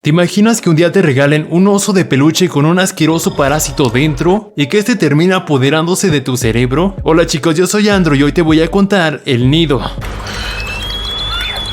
¿Te imaginas que un día te regalen un oso de peluche con un asqueroso parásito dentro y que este termina apoderándose de tu cerebro? Hola chicos, yo soy Andrew y hoy te voy a contar El Nido.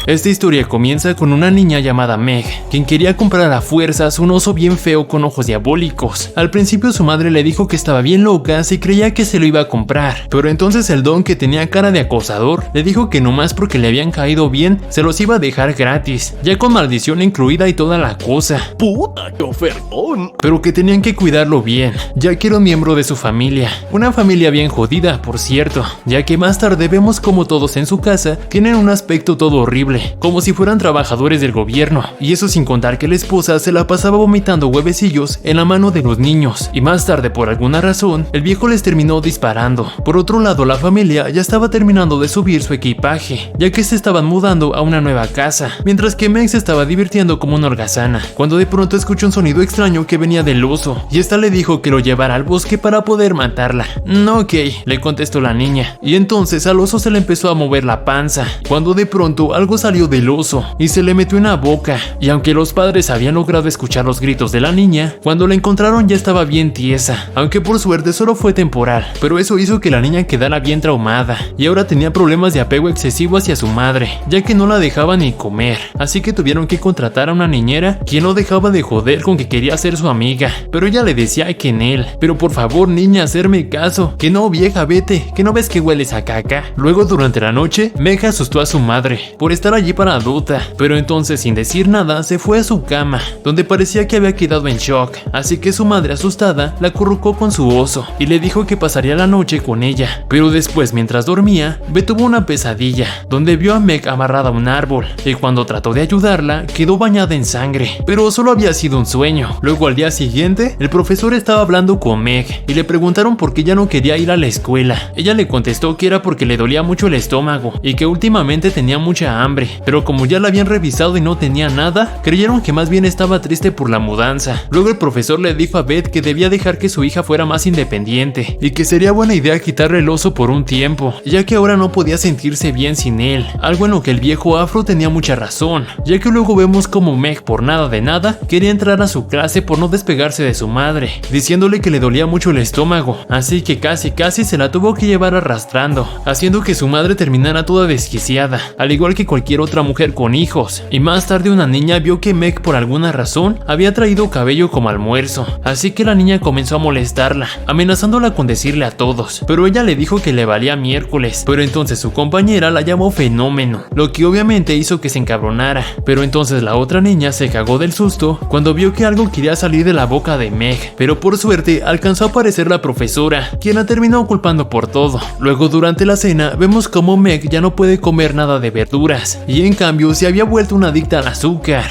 Esta historia comienza con una niña llamada Meg, quien quería comprar a fuerzas un oso bien feo con ojos diabólicos. Al principio su madre le dijo que estaba bien loca si creía que se lo iba a comprar, pero entonces el don, que tenía cara de acosador, le dijo que nomás porque le habían caído bien se los iba a dejar gratis, ya con maldición incluida y toda la cosa. ¡Puta, qué ofertón! Pero que tenían que cuidarlo bien, ya que era un miembro de su familia. Una familia bien jodida, por cierto, ya que más tarde vemos como todos en su casa tienen un aspecto todo horrible, como si fueran trabajadores del gobierno, y eso sin contar que la esposa se la pasaba vomitando huevecillos en la mano de los niños, y más tarde por alguna razón el viejo les terminó disparando. Por otro lado, la familia ya estaba terminando de subir su equipaje, ya que se estaban mudando a una nueva casa, mientras que Meg se estaba divirtiendo como una holgazana, cuando de pronto escuchó un sonido extraño que venía del oso, y esta le dijo que lo llevara al bosque para poder matarla. No, ok, le contestó la niña, y entonces al oso se le empezó a mover la panza, cuando de pronto algo salió del oso y se le metió en la boca, y aunque los padres habían logrado escuchar los gritos de la niña, cuando la encontraron ya estaba bien tiesa, aunque por suerte solo fue temporal, pero eso hizo que la niña quedara bien traumada, y ahora tenía problemas de apego excesivo hacia su madre, ya que no la dejaba ni comer, así que tuvieron que contratar a una niñera quien no dejaba de joder con que quería ser su amiga, pero ella le decía que en él, pero por favor niña, hacerme caso, que no vieja, vete, que no ves que hueles a caca. Luego durante la noche, Meg asustó a su madre por estar allí para adulta, pero entonces sin decir nada se fue a su cama, donde parecía que había quedado en shock, así que su madre asustada la acurrucó con su oso y le dijo que pasaría la noche con ella. Pero después, mientras dormía, Beth tuvo una pesadilla, donde vio a Meg amarrada a un árbol, y cuando trató de ayudarla quedó bañada en sangre, pero solo había sido un sueño. Luego al día siguiente, el profesor estaba hablando con Meg y le preguntaron por qué ya no quería ir a la escuela. Ella le contestó que era porque le dolía mucho el estómago y que últimamente tenía mucha hambre, pero como ya la habían revisado y no tenía nada, creyeron que más bien estaba triste por la mudanza. Luego el profesor le dijo a Beth que debía dejar que su hija fuera más independiente y que sería buena idea quitarle el oso por un tiempo, ya que ahora no podía sentirse bien sin él, algo en lo que el viejo afro tenía mucha razón, ya que luego vemos como Meg por nada de nada quería entrar a su clase por no despegarse de su madre, diciéndole que le dolía mucho el estómago, así que casi se la tuvo que llevar arrastrando, haciendo que su madre terminara toda desquiciada, al igual que cualquier otra mujer con hijos. Y más tarde una niña vio que Meg por alguna razón había traído cabello como almuerzo, así que la niña comenzó a molestarla, amenazándola con decirle a todos, pero ella le dijo que le valía miércoles. Pero entonces su compañera la llamó fenómeno, lo que obviamente hizo que se encabronara, pero entonces la otra niña se cagó del susto cuando vio que algo quería salir de la boca de Meg, pero por suerte alcanzó a aparecer la profesora, quien la terminó culpando por todo. Luego durante la cena vemos como Meg ya no puede comer nada de verduras, y en cambio se había vuelto una adicta al azúcar.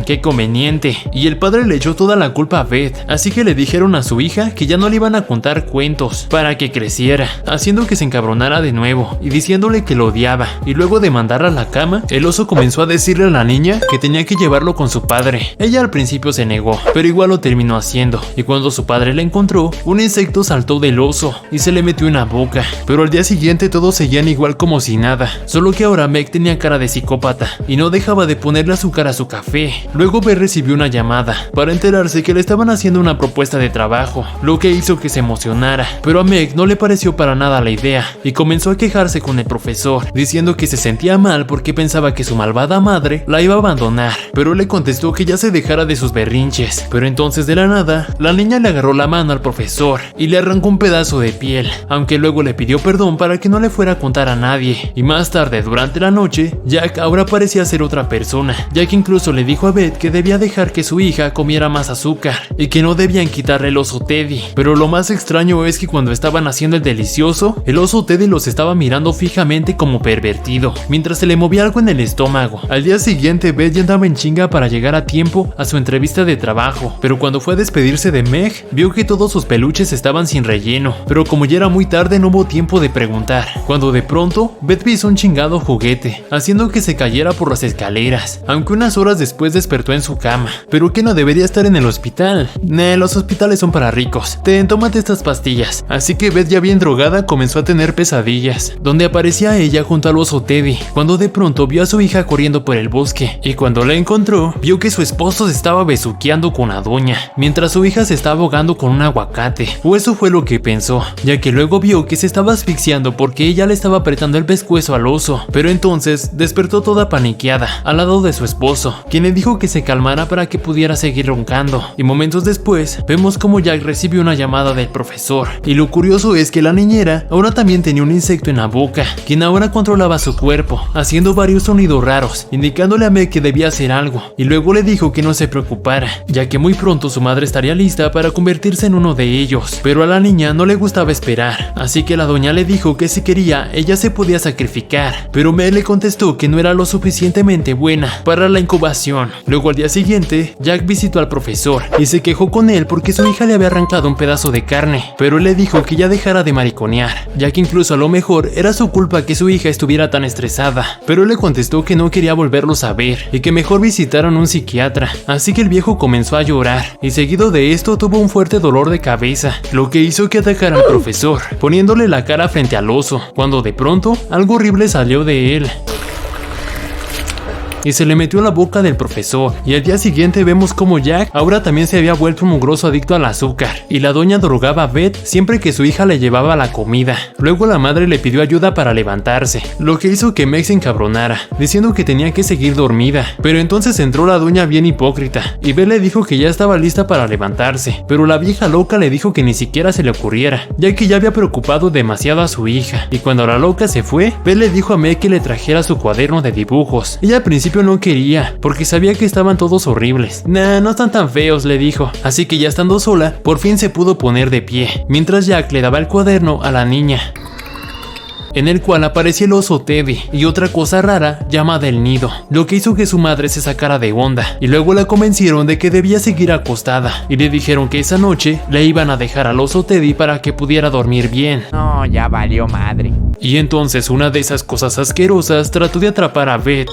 Qué conveniente. Y el padre le echó toda la culpa a Beth, así que le dijeron a su hija que ya no le iban a contar cuentos para que creciera, haciendo que se encabronara de nuevo y diciéndole que lo odiaba. Y luego de mandarla a la cama, el oso comenzó a decirle a la niña que tenía que llevarlo con su padre. Ella al principio se negó, pero igual lo terminó haciendo, y cuando su padre la encontró, un insecto saltó del oso y se le metió en la boca. Pero al día siguiente todos seguían igual como si nada, solo que ahora Meg tenía cara de psicópata y no dejaba de ponerle azúcar a su café. Luego Beth recibió una llamada para enterarse que le estaban haciendo una propuesta de trabajo, lo que hizo que se emocionara, pero a Meg no le pareció para nada la idea y comenzó a quejarse con el profesor, diciendo que se sentía mal porque pensaba que su malvada madre la iba a abandonar, pero le contestó que ya se dejara de sus berrinches. Pero entonces de la nada, la niña le agarró la mano al profesor y le arrancó un pedazo de piel, aunque luego le pidió perdón para que no le fuera a contar a nadie. Y más tarde durante la noche, Jack ahora parecía ser otra persona, ya que incluso le dijo a Beth que debía dejar que su hija comiera más azúcar y que no debían quitarle el oso Teddy. Pero lo más extraño es que cuando estaban haciendo el delicioso, el oso Teddy los estaba mirando fijamente como pervertido, mientras se le movía algo en el estómago. Al día siguiente, Beth ya andaba en chinga para llegar a tiempo a su entrevista de trabajo, pero cuando fue a despedirse de Meg, vio que todos sus peluches estaban sin relleno, pero como ya era muy tarde no hubo tiempo de preguntar, cuando de pronto Beth pisó un chingado juguete, haciendo haciendo que se cayera por las escaleras, aunque unas horas después despertó en su cama. ¿Pero qué no debería estar en el hospital? Los hospitales son para ricos. Tómate estas pastillas. Así que Beth, ya bien drogada, comenzó a tener pesadillas, donde aparecía ella junto al oso Teddy, cuando de pronto vio a su hija corriendo por el bosque, y cuando la encontró, vio que su esposo se estaba besuqueando con la doña, mientras su hija se estaba ahogando con un aguacate, o eso fue lo que pensó, ya que luego vio que se estaba asfixiando porque ella le estaba apretando el pescuezo al oso. Pero entonces despertó toda paniqueada al lado de su esposo, quien le dijo que se calmara para que pudiera seguir roncando, y momentos después vemos como Jack recibe una llamada del profesor, y lo curioso es que la niñera ahora también tenía un insecto en la boca, quien ahora controlaba su cuerpo, haciendo varios sonidos raros, indicándole a Meg que debía hacer algo, y luego le dijo que no se preocupara, ya que muy pronto su madre estaría lista para convertirse en uno de ellos. Pero a la niña no le gustaba esperar, así que la doña le dijo que si quería, ella se podía sacrificar, pero Meg le contestó que no era lo suficientemente buena para la incubación. Luego al día siguiente, Jack visitó al profesor y se quejó con él porque su hija le había arrancado un pedazo de carne, pero él le dijo que ya dejara de mariconear, ya que incluso a lo mejor era su culpa que su hija estuviera tan estresada. Pero él le contestó que no quería volverlos a ver y que mejor visitaran un psiquiatra. Así que el viejo comenzó a llorar, y seguido de esto tuvo un fuerte dolor de cabeza, lo que hizo que atacara al profesor, poniéndole la cara frente al oso, cuando de pronto algo horrible salió de él y se le metió a la boca del profesor. Y al día siguiente vemos como Jack ahora también se había vuelto un mugroso adicto al azúcar, y la doña drogaba a Beth siempre que su hija le llevaba la comida. Luego la madre le pidió ayuda para levantarse, lo que hizo que Meg se encabronara, diciendo que tenía que seguir dormida. Pero entonces entró la doña bien hipócrita, y Beth le dijo que ya estaba lista para levantarse, pero la vieja loca le dijo que ni siquiera se le ocurriera, ya que ya había preocupado demasiado a su hija. Y cuando la loca se fue, Beth le dijo a Meg que le trajera su cuaderno de dibujos. Ella al principio no quería, porque sabía que estaban todos horribles. No están tan feos, le dijo. Así que ya estando sola, por fin se pudo poner de pie, mientras Jack le daba el cuaderno a la niña, en el cual aparecía el oso Teddy y otra cosa rara llamada el nido, lo que hizo que su madre se sacara de onda, y luego la convencieron de que debía seguir acostada, y le dijeron que esa noche le iban a dejar al oso Teddy para que pudiera dormir bien. No, ya valió madre. Y entonces una de esas cosas asquerosas trató de atrapar a Beth,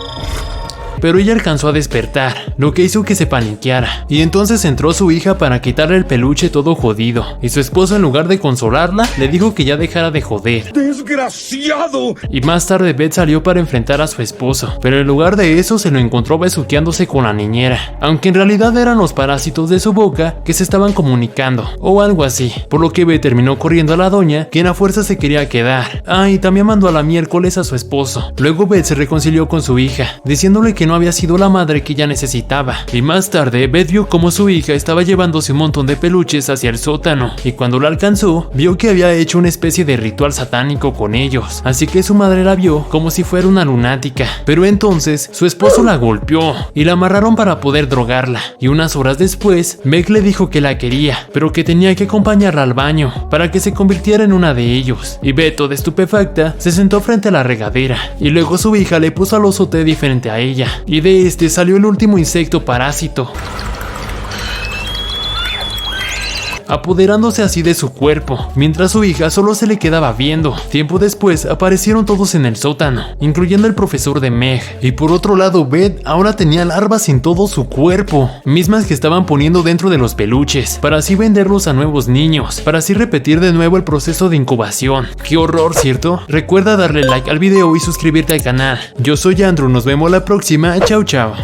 pero ella alcanzó a despertar, lo que hizo que se paniqueara, y entonces entró su hija para quitarle el peluche todo jodido, y su esposo, en lugar de consolarla, le dijo que ya dejara de joder. ¡Desgraciado! Y más tarde Beth salió para enfrentar a su esposo, pero en lugar de eso se lo encontró besuqueándose con la niñera, aunque en realidad eran los parásitos de su boca que se estaban comunicando, o algo así, por lo que Beth terminó corriendo a la doña, quien a fuerza se quería quedar. Y también mandó a la miércoles a su esposo. Luego Beth se reconcilió con su hija, diciéndole que no había sido la madre que ella necesitaba, y más tarde Beth vio como su hija estaba llevándose un montón de peluches hacia el sótano, y cuando la alcanzó, vio que había hecho una especie de ritual satánico con ellos, así que su madre la vio como si fuera una lunática. Pero entonces su esposo la golpeó y la amarraron para poder drogarla, y unas horas después Meg le dijo que la quería, pero que tenía que acompañarla al baño para que se convirtiera en una de ellos, y Beth, toda estupefacta, se sentó frente a la regadera, y luego su hija le puso al oso Teddy frente a ella, y de este salió el último insecto parásito, apoderándose así de su cuerpo, mientras su hija solo se le quedaba viendo. Tiempo después aparecieron todos en el sótano, incluyendo el profesor de Meg, y por otro lado Beth ahora tenía larvas en todo su cuerpo, mismas que estaban poniendo dentro de los peluches, para así venderlos a nuevos niños, para así repetir de nuevo el proceso de incubación. ¡Qué horror!, ¿cierto? Recuerda darle like al video y suscribirte al canal. Yo soy Andrew, nos vemos la próxima, chao chao.